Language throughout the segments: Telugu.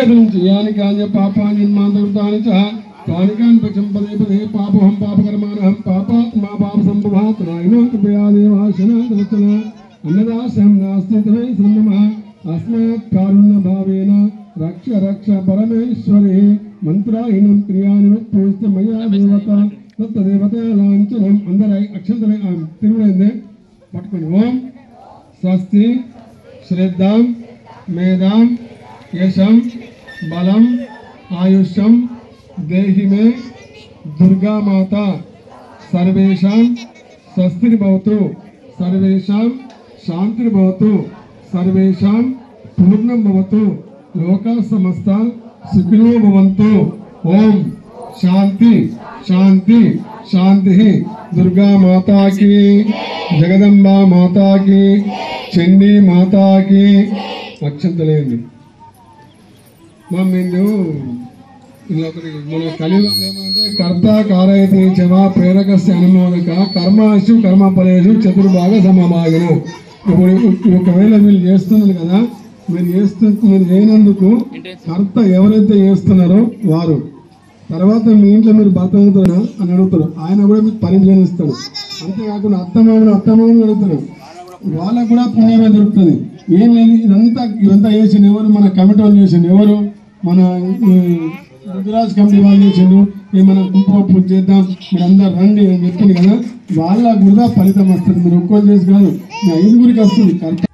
यानि कान्य पापानि मानवृतानि च तानि कान् पचम पदे पदे पापोहं पापकर्माणहं पापात्मा पापसम्भवात् नायनो कृपया देवाशना दलचना अन्नदास्यं नास्ति तवै सन्नमः अस्मात् कारुण्यभावेन रक्ष रक्ष परमेश्वरे मंत्राहीनं क्रियानि पूजित मया देवता तत्तदेवता लांఛనం అందరై అక్షంతలై తిరువైందే పట్టుకొని ఓం స్వస్తి శ్రద్ధాం మేధాం यशं बलम आयुष्यम देहि में दुर्गा माता सर्वेषां स्वस्तिर्भवतु सर्वेषां शांतिर्भवतु सर्वेषां पूर्णं भवतु लोका समस्ता सुखिनो भवन्तु ओम शांति शांति शांति दुर्गा माता की जगदंबा माता की चंडी माता की अक्षंतलेंడి मन కలియుగం ఏమంటే కర్త కారయతి చమ ప్రేరకస్య అనుమోదక కర్మసు కర్మఫలేషు చతుర్భాగ సమభాగన ఇప్పుడు ఒకవేళ వీళ్ళు చేస్తున్నారు కదా మీరు చేయనందుకు కర్త ఎవరైతే చేస్తున్నారో వారు తర్వాత మీ ఇంట్లో మీరు భర్త అవుతారా అని అడుగుతారు ఆయన కూడా మీకు పర్మిషన్ ఇస్తాడు అంతేకాకుండా అత్తమామను అడుగుతారు వాళ్ళకు కూడా పుణ్యమే దొరుకుతుంది ఏం లేదు ఇదంతా చేసింది ఎవరు మన కమిటీ వాళ్ళు చేసింది ఎవరు మన రుద్రరాజ్ కమిటీ వాళ్ళు చేసిండు మనం కుంకుమ పూజ చేద్దాం మీరు అందరు రండి అని చెప్పింది కదా వాళ్ళకు కూడా ఫలితం వస్తుంది మీరు ఒక్కరు చేసి కాదు మీ 5గురికి వస్తుంది కరెక్ట్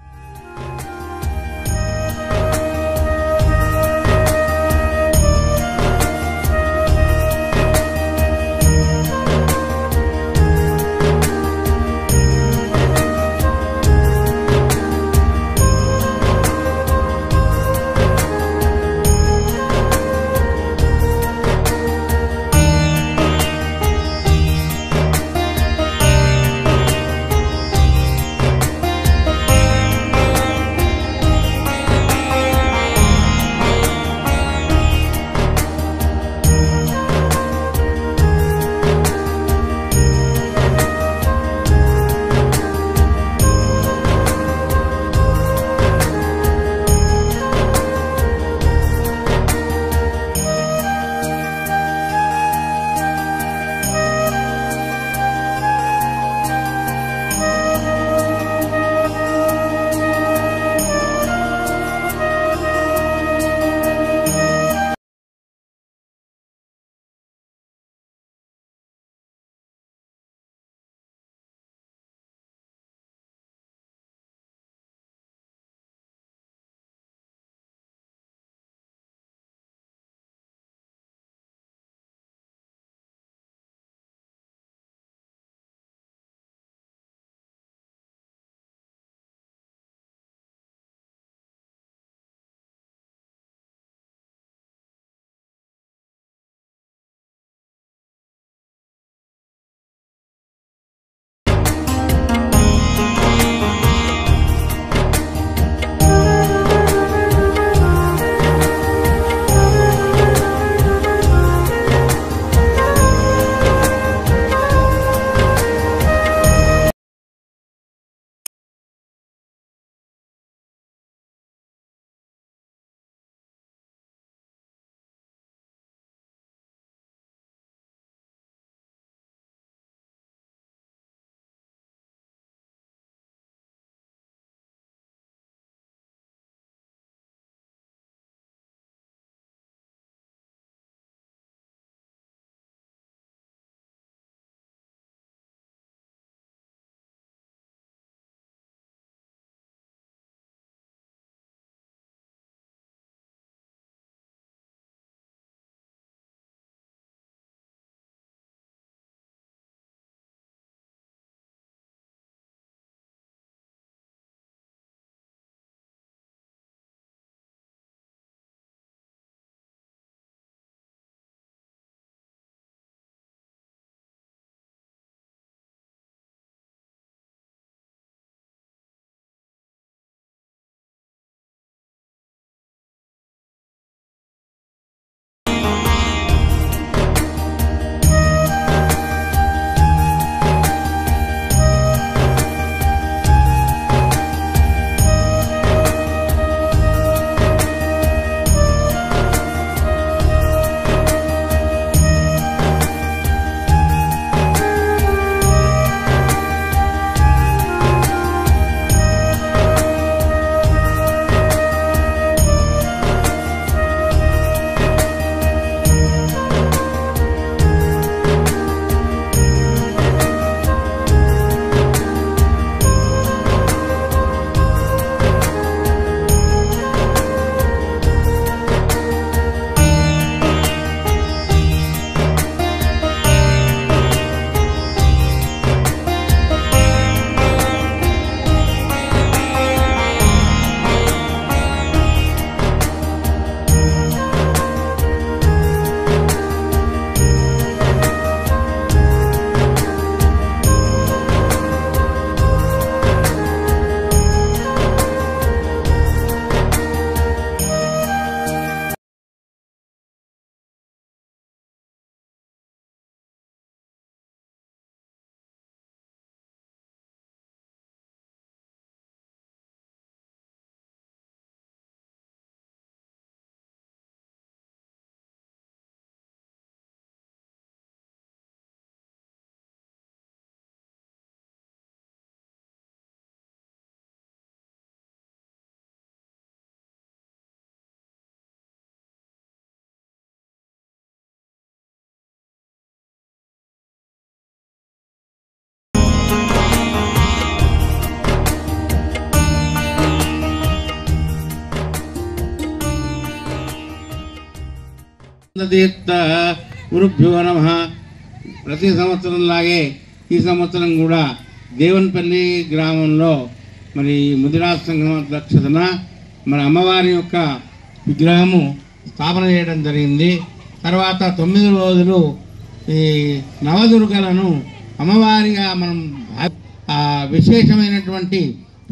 తీర్థ గురుభ్యో నమః. ప్రతి సంవత్సరంలాగే ఈ సంవత్సరం కూడా దేవన్పల్లి గ్రామంలో మరి ముదిరాజ్ సంఘం అధ్యక్షతన మన అమ్మవారి యొక్క విగ్రహము స్థాపన చేయడం జరిగింది. తర్వాత 9 రోజులు ఈ నవదుర్గలను అమ్మవారిగా మనం విశేషమైనటువంటి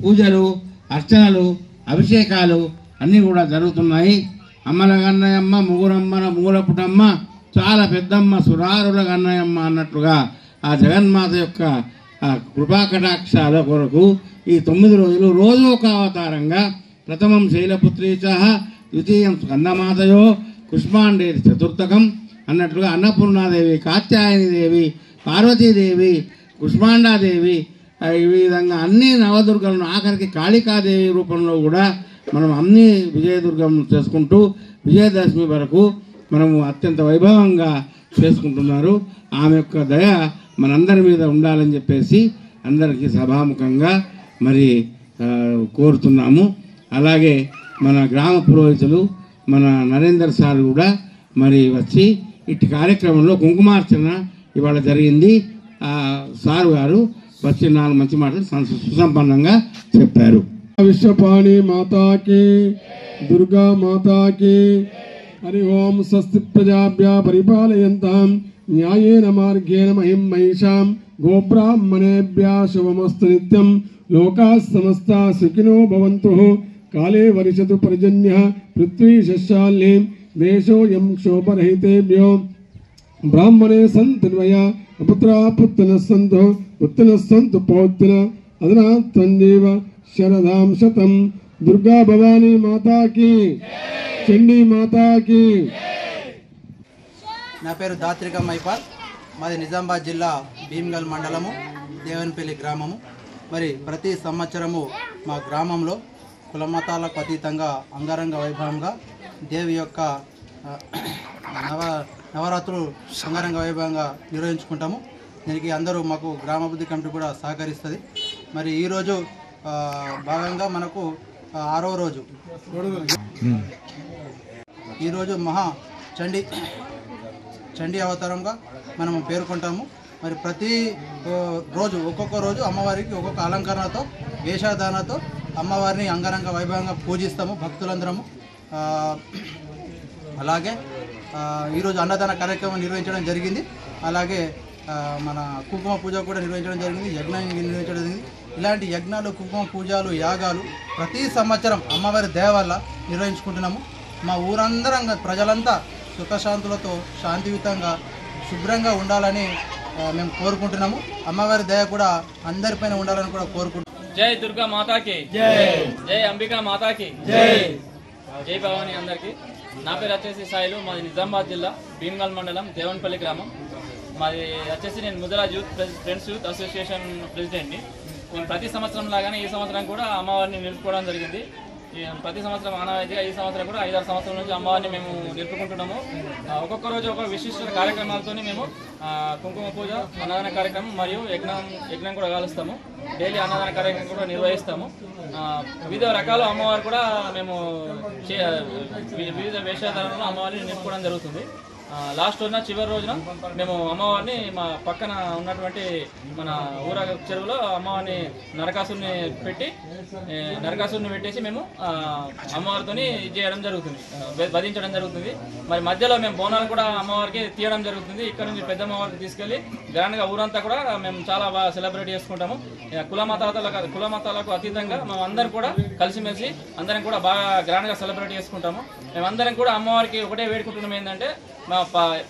పూజలు, అర్చనలు, అభిషేకాలు అన్నీ కూడా జరుగుతున్నాయి. అమ్మల గన్నయమ్మ, ముగురమ్మన మూలపుటమ్మ, చాలా పెద్దమ్మ, సురారుల గన్నయమ్మ అన్నట్లుగా ఆ జగన్మాత యొక్క కృపాకటాక్షాల కొరకు ఈ 9 రోజులు రోజు ఒక అవతారంగా ప్రథమం శైలపుత్రీచ, ద్వితీయం స్కందమాతయో, కుష్మాండేరి చతుర్థకం అన్నట్లుగా అన్నపూర్ణాదేవి, కాత్యాయనిదేవి, పార్వతీదేవి, కుష్మాండాదేవి, ఈ విధంగా అన్ని నవదుర్గలను ఆఖరికి కాళికాదేవి రూపంలో కూడా మనం అన్ని విజయదుర్గం చేసుకుంటూ విజయదశమి వరకు మనము అత్యంత వైభవంగా చేసుకుంటున్నారు. ఆమె యొక్క దయ మనందరి మీద ఉండాలని చెప్పేసి అందరికీ సభాముఖంగా మరి కోరుతున్నాము. అలాగే మన గ్రామ పురోహితులు మన నరేందర్ సార్ కూడా మరి వచ్చి ఇట్టి కార్యక్రమంలో కుంకుమార్చన ఇవాళ జరిగింది. సారు గారు వచ్చి 4 మంచి మాటలు సుసంపన్నంగా చెప్పారు. విశ్వపాణి మాతాకి, దుర్గా మాతాకి. హరి ఓం. స్వస్తి ప్రజాభ్యా పరిపాలయంతాం న్యాయేన మార్గేణ మహిం మహిషాం గోబ్రాహ్మణేభ్యः శుభమస్తు నిత్యం. లోకాः సమస్తాः సుఖినో భవంతు. కాలే వర్షతు పర్జన్యः పృథ్వీ శస్యాల్ని దేశోऽयं క్షోభరహితేభ్యో బ్రాహ్మణే సంతన్వయ అపుత్రాः పుత్రినः సంతు పుత్రినः సంతు పౌత్రిన అదనా త్వందేవ శరదాం శతం. దుర్గా భవానీ మాతాకి, చండీ మాతాకి. నా పేరు దాత్రిక మైపాల్. మాది నిజామాబాద్ జిల్లా భీమ్గల్ మండలము, దేవన్పల్లి గ్రామము. మరి ప్రతి సంవత్సరము మా గ్రామంలో కులమతాలకు అతీతంగా అంగరంగ వైభవంగా దేవి యొక్క నవరాత్రులు అంగరంగ వైభవంగా నిర్వహించుకుంటాము. దీనికి అందరూ మాకు గ్రామాభివృద్ధి కమిటీ కూడా సహకరిస్తుంది. మరి ఈరోజు భాగంగా మనకు 6వ రోజు. ఈరోజు మహా చండీ అవతారంగా మనము పేర్కొంటాము. మరి ప్రతి రోజు ఒక్కొక్క రోజు అమ్మవారికి ఒక్కొక్క అలంకరణతో, వేషధారణతో అమ్మవారిని అంగరంగ వైభవంగా పూజిస్తాము భక్తులందరము. అలాగే ఈరోజు అన్నదాన కార్యక్రమం నిర్వహించడం జరిగింది. అలాగే మన కుంకుమ పూజ కూడా నిర్వహించడం జరిగింది, యజ్ఞం నిర్వహించడం జరిగింది. ఇలాంటి యజ్ఞాలు, కుంకుమ పూజలు, యాగాలు ప్రతి సంవత్సరం అమ్మవారి దయ వల్ల నిర్వహించుకుంటున్నాము. మా ఊరందరం ప్రజలంతా సుఖశాంతులతో శాంతియుతంగా శుభ్రంగా ఉండాలని మేము కోరుకుంటున్నాము. అమ్మవారి దయ కూడా అందరిపైన ఉండాలని కూడా కోరుకుంటున్నాము. జై దుర్గా మాతాకి జై, జై అంబికా మాతాకి జై, జై భవాని అందరికి. నా పేరు వచ్చేసి సాయిలు. మాది నిజామాబాద్ జిల్లా భీమ్గల్ మండలం దేవన్పల్లి గ్రామం. మాది వచ్చేసి నేను ముదిరాజ్ ఫ్రెండ్స్ యూత్ అసోసియేషన్ ప్రెసిడెంట్ని. మేము ప్రతి సంవత్సరం లాగానే ఈ సంవత్సరం కూడా అమ్మవారిని నిలుపుకోవడం జరిగింది. ప్రతి సంవత్సరం ఆనవాయితీగా ఈ సంవత్సరం కూడా 5-6 సంవత్సరాల నుంచి అమ్మవారిని మేము నిలుపుకుంటున్నాము. ఒక్కొక్క రోజు ఒక్కొక్క విశిష్ట కార్యక్రమాలతో మేము కుంకుమ పూజ, అన్నదాన కార్యక్రమం మరియు యజ్ఞం కూడా కాలుస్తాము. డైలీ అన్నదాన కార్యక్రమం కూడా నిర్వహిస్తాము. వివిధ రకాల అమ్మవారు కూడా మేము వివిధ వేషధారణలో అమ్మవారిని నిలుపుకోవడం జరుగుతుంది. లాస్ట్ రోజున, చివరి రోజున మేము అమ్మవారిని మా పక్కన ఉన్నటువంటి మన ఊర చెరువులో అమ్మవారిని నరకాసుని పెట్టేసి మేము అమ్మవారితో చేయడం జరుగుతుంది, వధించడం జరుగుతుంది. మరి మధ్యలో మేము బోనాలు కూడా అమ్మవారికి తీయడం జరుగుతుంది. ఇక్కడ నుంచి పెద్ద అమ్మవారికి తీసుకెళ్లి గ్రాండ్గా ఊరంతా కూడా మేము చాలా బాగా సెలబ్రేట్ చేసుకుంటాము. కులమతాలకు అతీతంగా మేము అందరం కూడా కలిసిమెలిసి అందరం కూడా బాగా గ్రాండ్గా సెలబ్రేట్ చేసుకుంటాము. మేమందరం కూడా అమ్మవారికి ఒకటే వేడుకుంటున్నాం ఏంటంటే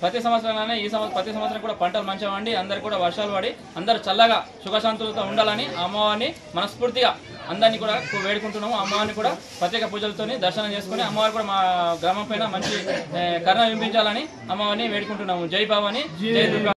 ప్రతి సంవత్సరంలోనే ప్రతి సంవత్సరం కూడా పంటలు మంచిగా పండి అందరు కూడా వర్షాలు పడి అందరూ చల్లగా సుఖశాంతులతో ఉండాలని అమ్మవారిని మనస్ఫూర్తిగా అందరినీ కూడా వేడుకుంటున్నాము. అమ్మవారిని కూడా ప్రత్యేక పూజలతో దర్శనం చేసుకుని అమ్మవారు కూడా మా గ్రామం పైన మంచి కరుణ వింపించాలని అమ్మవారిని వేడుకుంటున్నాము. జై భవాని, జై దుర్గా.